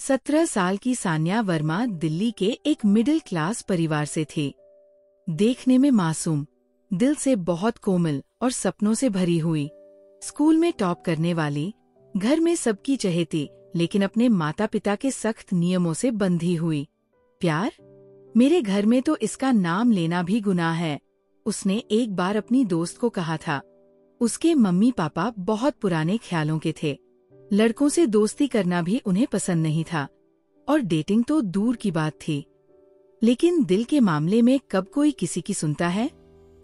17 साल की सान्या वर्मा दिल्ली के एक मिडिल क्लास परिवार से थी। देखने में मासूम, दिल से बहुत कोमल और सपनों से भरी हुई। स्कूल में टॉप करने वाली, घर में सबकी चहेती, लेकिन अपने माता पिता के सख्त नियमों से बंधी हुई। प्यार? मेरे घर में तो इसका नाम लेना भी गुनाह है, उसने एक बार अपनी दोस्त को कहा था। उसके मम्मी पापा बहुत पुराने ख्यालों के थे। लड़कों से दोस्ती करना भी उन्हें पसंद नहीं था और डेटिंग तो दूर की बात थी। लेकिन दिल के मामले में कब कोई किसी की सुनता है?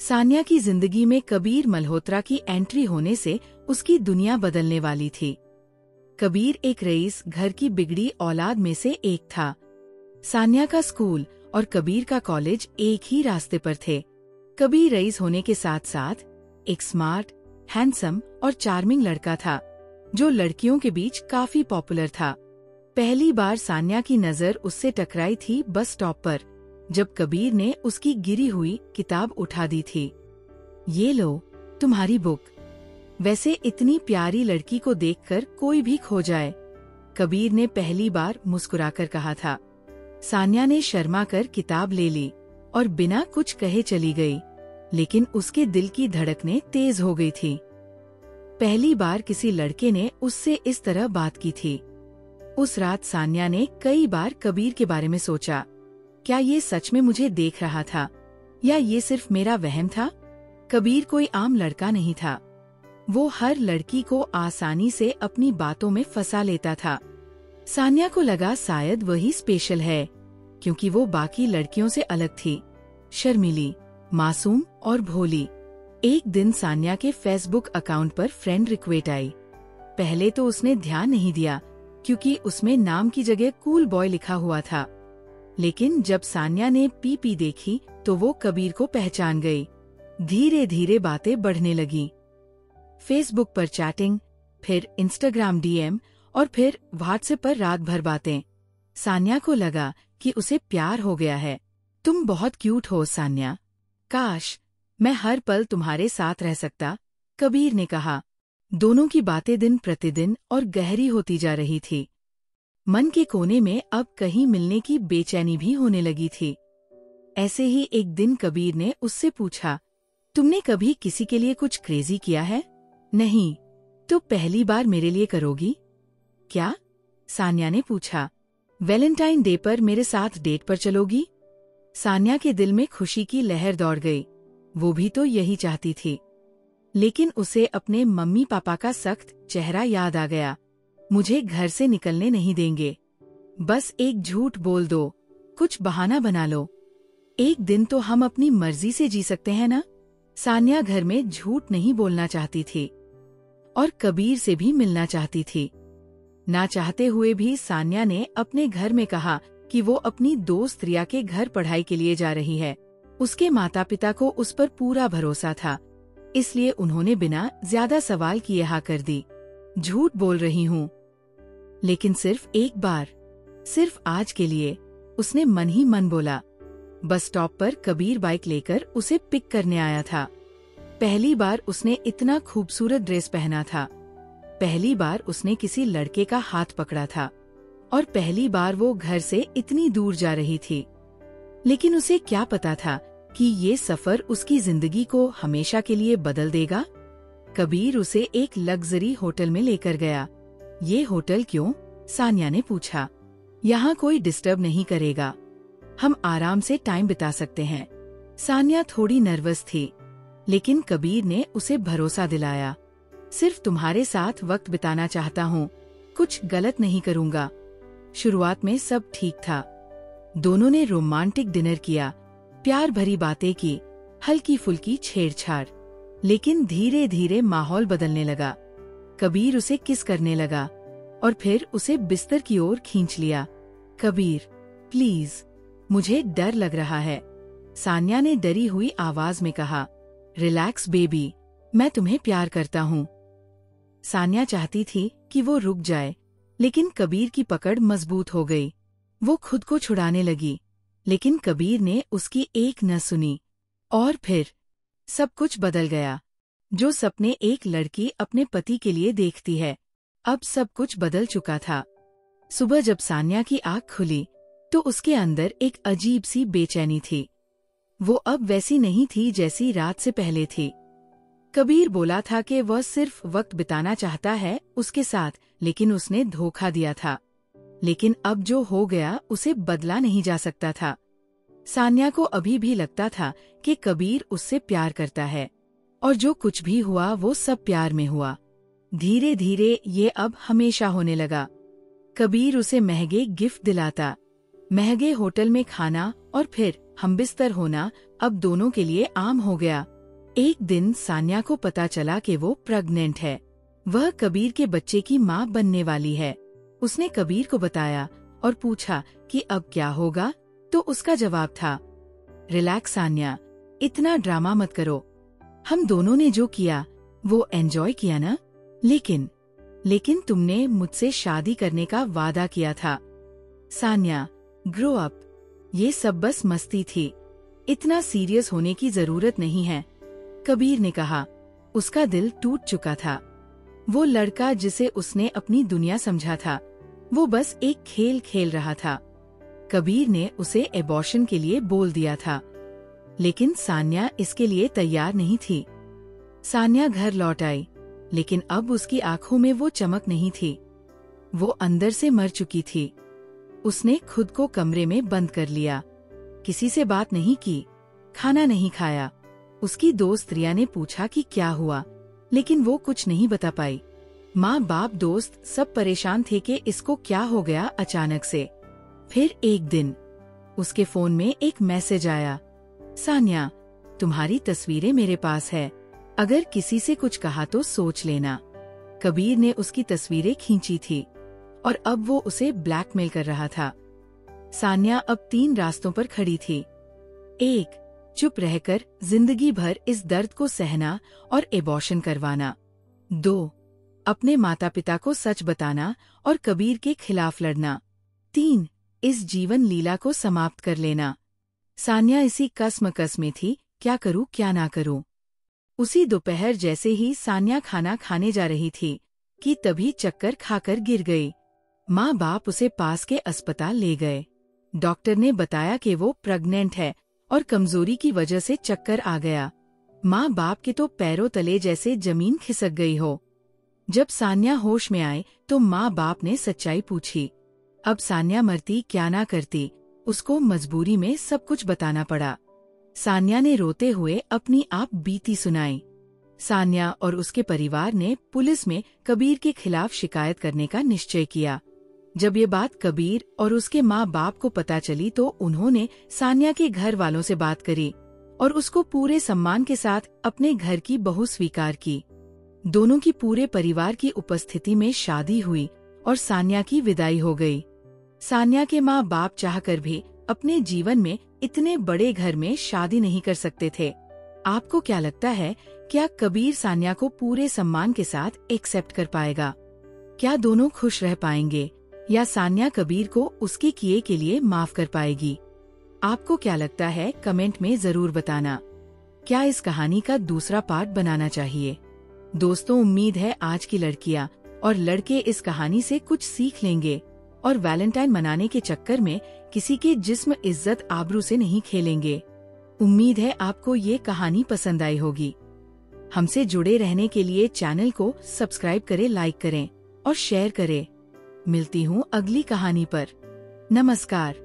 सान्या की जिंदगी में कबीर मल्होत्रा की एंट्री होने से उसकी दुनिया बदलने वाली थी। कबीर एक रईस घर की बिगड़ी औलाद में से एक था। सान्या का स्कूल और कबीर का कॉलेज एक ही रास्ते पर थे। कबीर रईस होने के साथ साथ एक स्मार्ट, हैंडसम और चार्मिंग लड़का था, जो लड़कियों के बीच काफी पॉपुलर था। पहली बार सान्या की नजर उससे टकराई थी बस स्टॉप पर, जब कबीर ने उसकी गिरी हुई किताब उठा दी थी। ये लो, तुम्हारी बुक। वैसे इतनी प्यारी लड़की को देखकर कोई भी खो जाए, कबीर ने पहली बार मुस्कुराकर कहा था। सान्या ने शर्मा कर किताब ले ली और बिना कुछ कहे चली गई, लेकिन उसके दिल की धड़कनें तेज हो गई थी। पहली बार किसी लड़के ने उससे इस तरह बात की थी। उस रात सान्या ने कई बार कबीर के बारे में सोचा, क्या ये सच में मुझे देख रहा था या ये सिर्फ मेरा वहम था? कबीर कोई आम लड़का नहीं था। वो हर लड़की को आसानी से अपनी बातों में फंसा लेता था। सान्या को लगा शायद वही स्पेशल है, क्योंकि वो बाकी लड़कियों से अलग थी, शर्मीली, मासूम और भोली। एक दिन सान्या के फेसबुक अकाउंट पर फ्रेंड रिक्वेस्ट आई। पहले तो उसने ध्यान नहीं दिया, क्योंकि उसमें नाम की जगह कूल बॉय लिखा हुआ था। लेकिन जब सान्या ने पीपी देखी तो वो कबीर को पहचान गई। धीरे धीरे बातें बढ़ने लगी। फेसबुक पर चैटिंग, फिर इंस्टाग्राम डीएम और फिर व्हाट्सएप पर रात भर बातें। सान्या को लगा कि उसे प्यार हो गया है। तुम बहुत क्यूट हो सान्या, काश मैं हर पल तुम्हारे साथ रह सकता, कबीर ने कहा। दोनों की बातें दिन प्रतिदिन और गहरी होती जा रही थी। मन के कोने में अब कहीं मिलने की बेचैनी भी होने लगी थी। ऐसे ही एक दिन कबीर ने उससे पूछा, तुमने कभी किसी के लिए कुछ क्रेजी किया है? नहीं। तो पहली बार मेरे लिए करोगी क्या? सान्या ने पूछा। वैलेंटाइन डे पर मेरे साथ डेट पर चलोगी? सान्या के दिल में खुशी की लहर दौड़ गई। वो भी तो यही चाहती थी। लेकिन उसे अपने मम्मी पापा का सख्त चेहरा याद आ गया। मुझे घर से निकलने नहीं देंगे। बस एक झूठ बोल दो, कुछ बहाना बना लो। एक दिन तो हम अपनी मर्जी से जी सकते हैं ना? सान्या घर में झूठ नहीं बोलना चाहती थी और कबीर से भी मिलना चाहती थी। ना चाहते हुए भी सान्या ने अपने घर में कहा कि वो अपनी दोस्त रिया के घर पढ़ाई के लिए जा रही है। उसके माता पिता को उस पर पूरा भरोसा था, इसलिए उन्होंने बिना ज्यादा सवाल किए हाँ कर दी। झूठ बोल रही हूँ, लेकिन सिर्फ एक बार, सिर्फ आज के लिए, उसने मन ही मन बोला। बस स्टॉप पर कबीर बाइक लेकर उसे पिक करने आया था। पहली बार उसने इतना खूबसूरत ड्रेस पहना था। पहली बार उसने किसी लड़के का हाथ पकड़ा था और पहली बार वो घर से इतनी दूर जा रही थी। लेकिन उसे क्या पता था कि ये सफर उसकी जिंदगी को हमेशा के लिए बदल देगा। कबीर उसे एक लग्जरी होटल में लेकर गया। ये होटल क्यों? सान्या ने पूछा। यहाँ कोई डिस्टर्ब नहीं करेगा, हम आराम से टाइम बिता सकते हैं। सान्या थोड़ी नर्वस थी, लेकिन कबीर ने उसे भरोसा दिलाया। सिर्फ तुम्हारे साथ वक्त बिताना चाहता हूँ, कुछ गलत नहीं करूँगा। शुरुआत में सब ठीक था। दोनों ने रोमांटिक डिनर किया, प्यार भरी बातें की, हल्की फुल्की छेड़छाड़। लेकिन धीरे धीरे माहौल बदलने लगा। कबीर उसे किस करने लगा और फिर उसे बिस्तर की ओर खींच लिया। कबीर, प्लीज, मुझे डर लग रहा है, सान्या ने डरी हुई आवाज में कहा। रिलैक्स बेबी, मैं तुम्हें प्यार करता हूँ। सान्या चाहती थी कि वो रुक जाए, लेकिन कबीर की पकड़ मजबूत हो गई। वो खुद को छुड़ाने लगी, लेकिन कबीर ने उसकी एक न सुनी और फिर सब कुछ बदल गया। जो सपने एक लड़की अपने पति के लिए देखती है, अब सब कुछ बदल चुका था। सुबह जब सान्या की आँख खुली तो उसके अंदर एक अजीब सी बेचैनी थी। वो अब वैसी नहीं थी जैसी रात से पहले थी। कबीर बोला था कि वह सिर्फ वक्त बिताना चाहता है उसके साथ, लेकिन उसने धोखा दिया था। लेकिन अब जो हो गया उसे बदला नहीं जा सकता था। सान्या को अभी भी लगता था कि कबीर उससे प्यार करता है, और जो कुछ भी हुआ वो सब प्यार में हुआ। धीरे धीरे ये अब हमेशा होने लगा। कबीर उसे महंगे गिफ्ट दिलाता, महंगे होटल में खाना, और फिर हमबिस्तर होना अब दोनों के लिए आम हो गया। एक दिन सान्या को पता चला कि वो प्रेग्नेंट है। वह कबीर के बच्चे की माँ बनने वाली है। उसने कबीर को बताया और पूछा कि अब क्या होगा, तो उसका जवाब था, रिलैक्स सान्या, इतना ड्रामा मत करो। हम दोनों ने जो किया वो एंजॉय किया ना, लेकिन तुमने मुझसे शादी करने का वादा किया था। Sanya, grow up. ये सब बस मस्ती थी, इतना सीरियस होने की जरूरत नहीं है, कबीर ने कहा। उसका दिल टूट चुका था। वो लड़का जिसे उसने अपनी दुनिया समझा था, वो बस एक खेल खेल रहा था। कबीर ने उसे एबॉर्शन के लिए बोल दिया था, लेकिन सान्या इसके लिए तैयार नहीं थी। सान्या घर लौट आई, लेकिन अब उसकी आंखों में वो चमक नहीं थी। वो अंदर से मर चुकी थी। उसने खुद को कमरे में बंद कर लिया, किसी से बात नहीं की, खाना नहीं खाया। उसकी दोस्त रिया ने पूछा कि क्या हुआ, लेकिन वो कुछ नहीं बता पाई। माँ बाप दोस्त सब परेशान थे कि इसको क्या हो गया अचानक से। फिर एक दिन उसके फोन में एक मैसेज आया, सान्या, तुम्हारी तस्वीरें मेरे पास है, अगर किसी से कुछ कहा तो सोच लेना। कबीर ने उसकी तस्वीरें खींची थी और अब वो उसे ब्लैकमेल कर रहा था। सान्या अब 3 रास्तों पर खड़ी थी। 1. चुप रहकर जिंदगी भर इस दर्द को सहना और एबॉर्शन करवाना। 2. अपने माता पिता को सच बताना और कबीर के खिलाफ लड़ना। 3. इस जीवन लीला को समाप्त कर लेना। सान्या इसी कसमकस में थी, क्या करूं क्या ना करूं। उसी दोपहर जैसे ही सान्या खाना खाने जा रही थी कि तभी चक्कर खाकर गिर गई। माँ बाप उसे पास के अस्पताल ले गए। डॉक्टर ने बताया कि वो प्रेग्नेंट है और कमजोरी की वजह से चक्कर आ गया। माँ बाप के तो पैरों तले जैसे जमीन खिसक गई हो। जब सान्या होश में आए तो माँ बाप ने सच्चाई पूछी। अब सान्या मरती क्या ना करती, उसको मजबूरी में सब कुछ बताना पड़ा। सान्या ने रोते हुए अपनी आप बीती सुनाई। सान्या और उसके परिवार ने पुलिस में कबीर के खिलाफ शिकायत करने का निश्चय किया। जब ये बात कबीर और उसके माँ बाप को पता चली तो उन्होंने सान्या के घर वालों से बात करी और उसको पूरे सम्मान के साथ अपने घर की बहू स्वीकार की। दोनों की पूरे परिवार की उपस्थिति में शादी हुई और सान्या की विदाई हो गई। सान्या के माँ बाप चाहकर भी अपने जीवन में इतने बड़े घर में शादी नहीं कर सकते थे। आपको क्या लगता है, क्या कबीर सान्या को पूरे सम्मान के साथ एक्सेप्ट कर पाएगा? क्या दोनों खुश रह पाएंगे या सान्या कबीर को उसके किए के लिए माफ कर पाएगी? आपको क्या लगता है, कमेंट में जरूर बताना। क्या इस कहानी का दूसरा पार्ट बनाना चाहिए? दोस्तों, उम्मीद है आज की लड़कियां और लड़के इस कहानी से कुछ सीख लेंगे और वैलेंटाइन मनाने के चक्कर में किसी के जिस्म, इज्जत, आबरू से नहीं खेलेंगे। उम्मीद है आपको ये कहानी पसंद आई होगी। हमसे जुड़े रहने के लिए चैनल को सब्सक्राइब करें, लाइक करें और शेयर करें। मिलती हूँ अगली कहानी पर। नमस्कार।